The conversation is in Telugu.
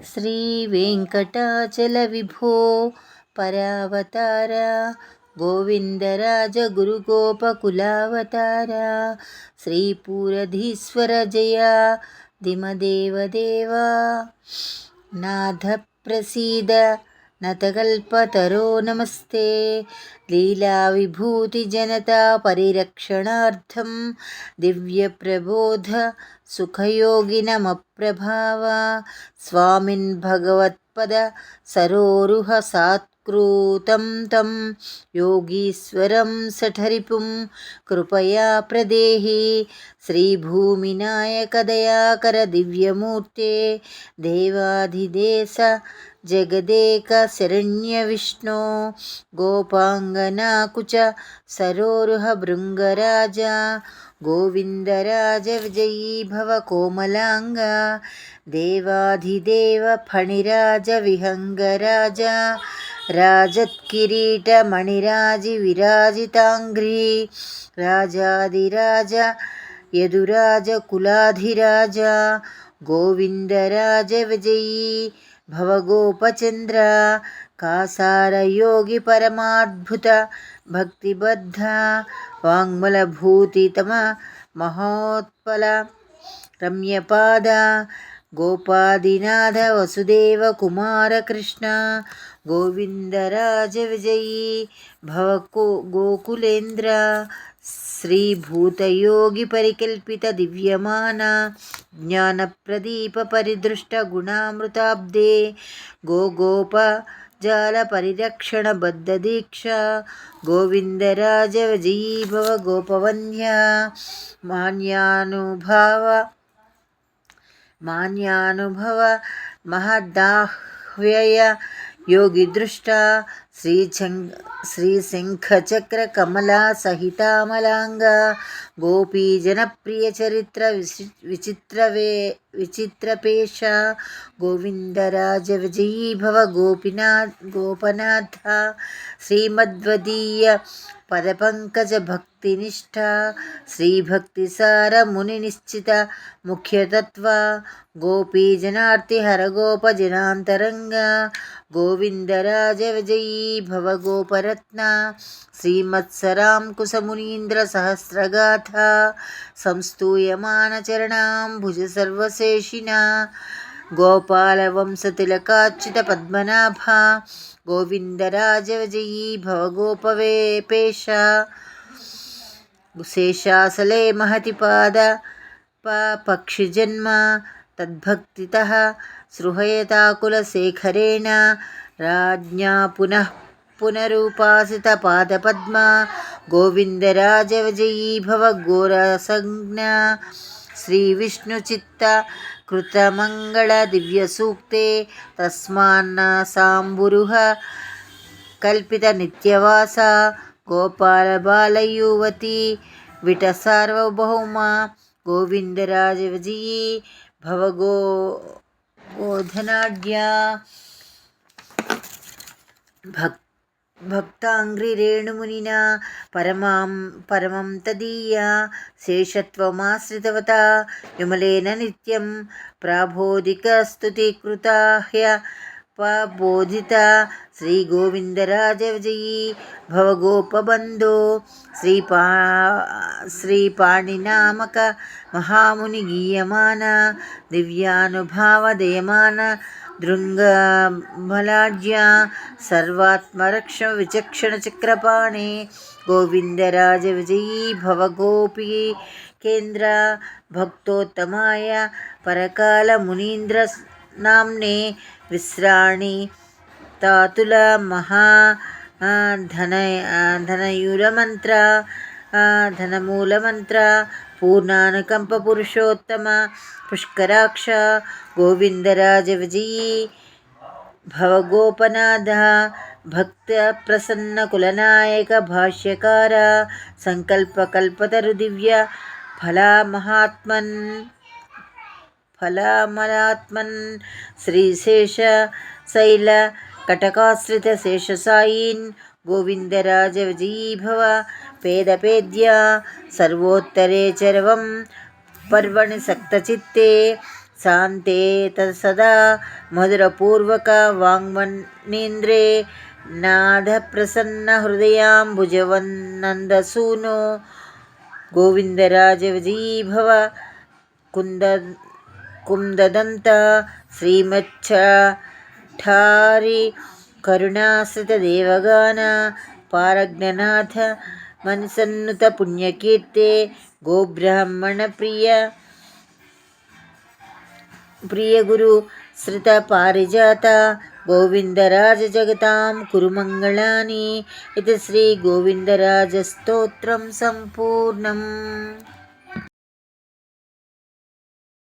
శ్రీవేంకటాచలవిభో పరావతార గోవిందరాజగురుగోపకులావతార శ్రీపూరధీశ్వర జయ దిమదేవదేవా నాథ ప్రసీద నతకల్పతరో నమస్తే లీలావిభూతిజనతా పరిరక్షణార్థం దివ్యప్రబోధ సుఖయోగినమప్రభావ స్వామిన్ భగవత్పద సరోరుహ సాత్కృతం తం యోగీశ్వరం సఠరిపుం కృపయా ప్రదేహి శ్రీభూమినాయక దయాకర దివ్యమూర్తే దేవాధిదేశ జగదేక శరణ్య విష్ణు గోపాంగనాకుచ సరోరుహ భృంగరాజ గోవిందరాజ విజయీ భవ కోమలాంగ దేవాధిదేవ ఫణిరాజ విహంగరాజ రాజత్కిరీట మణిరాజి విరాజితాంగ్రీ రాజాదిరాజ యదురాజ కులాధిరాజ గోవిందరాజ విజయీ భవగోపచంద్ర కాసారయోగి పరమాద్భుత భక్తిబద్ధ వాంగ్మలభూతితమ మహోత్పల రమ్యపాద గోపాదినాథ వసుదేవ కుమార కృష్ణ గోవిందరాజ విజయీ భవ గోకులేంద్ర శ్రీభూతయోగి పరికల్పిత దివ్యమాన జ్ఞానప్రదీప పరిదృష్ట గుణామృతాబ్దే గోగోప జాల పరిరక్షణ బద్ధ దీక్ష గోవిందరాజ విజయీ భవ గోపవన్య మాన్యానుభవ మహదాహ్వయ యోగి దృష్ట శ్రీశంఖచక్ర కమలా సహితామలాంగ గోపీజనప్రియ చరిత్ర విచిత్రపేష గోవిందరాజ విజయీ భవ గోపనాథ శ్రీమద్వదీయ పదపంకజ భక్తినిష్ట శ్రీభక్తిసార ముని నిశ్చిత ముఖ్యతత్వ గోపీజనార్తి హరగోప జనాంతరంగ గోవిందరాజ విజయీ భవ గోపరత్న శ్రీమత్సరాంకుశమునీంద్ర సహస్రగాథ సంస్తూయమాన చరణాంబుజ సర్వశేషిణ గోపాలవంశతిలకాచ్యుత పద్మనాభ గోవిందరాజ విజయీ భవ గోపవేపేష శేషాసలే మహతి పాద పక్షిజన్మ తద్భక్తితః సృహయతాకులశేఖరేణ రాజ్ఞా పునరుపాసిత పాదపద్మ గోవిందరాజ విజయీ భవ ఘోరసంజ్ఞ శ్రీవిష్ణుచిత్త కృతమంగళ దివ్యసూక్తే తస్మాన్న సాంబురుహ కల్పిత నిత్యవాస గోపాల బాలయువతి విట సార్వభౌమ గోవిందరాజ విజయీ భవ గోధనాఢ్య భక్తాంఘ్రిరేణుమునినా పరమం తదీయ శేషత్వమాశ్రితవతా విమలేన నిత్యం ప్రాబోధికస్తుతికృతా హ్యపబోధిత శ్రీగోవిందరాజ విజయీ భవగోపబంధో శ్రీపాణినామక మహాముని గీయమాన దివ్యానుభావదయమాన దృంగబలాఢ్య సర్వాత్మరక్ష విచక్షణ చక్రపాణే గోవిందరాజ విజయీ భవ గోపీ కేంద్ర భక్తోత్తమాయ పరకాల మునీంద్ర నామ్నే విశ్రాణి తాతుల మహా ధనమూలమంత్ర పూర్ణానుకంప పురుషోత్తమ పుష్కరాక్ష గోవిందరాజ విజయీ భవగోపనాథ భక్త ప్రసన్న కులనాయక భాష్యకార సంకల్పకల్పతరు దివ్య ఫలామలాత్మన్ శ్రీశేష శైల కటకాశ్రిత శేషసాయీన్ గోవిందరాజ విజయీ భవ పేదపేద్య సర్వోత్తరే చరవం పర్వణి సక్తచిత్తే शान्ते तत्सदा मधुरपूर्वक वाङ्मनेन्द्रे नादप्रसन्नहृदयाम्बुजवन्नन्दसूनो गोविन्दराज विजयीभव कुन्ददन्त श्रीमच्छठारि करुणाश्रितदेवगान पारज्ञनाथ मनसन्नुत पुण्यकीर्ते गोब्राह्मणप्रिय प्रियगुरु श्रितपारिजात गोविन्दराज जगतां कुरु मङ्गलानि इति श्रीगोविन्दराजस्तोत्रं सम्पूर्णम्।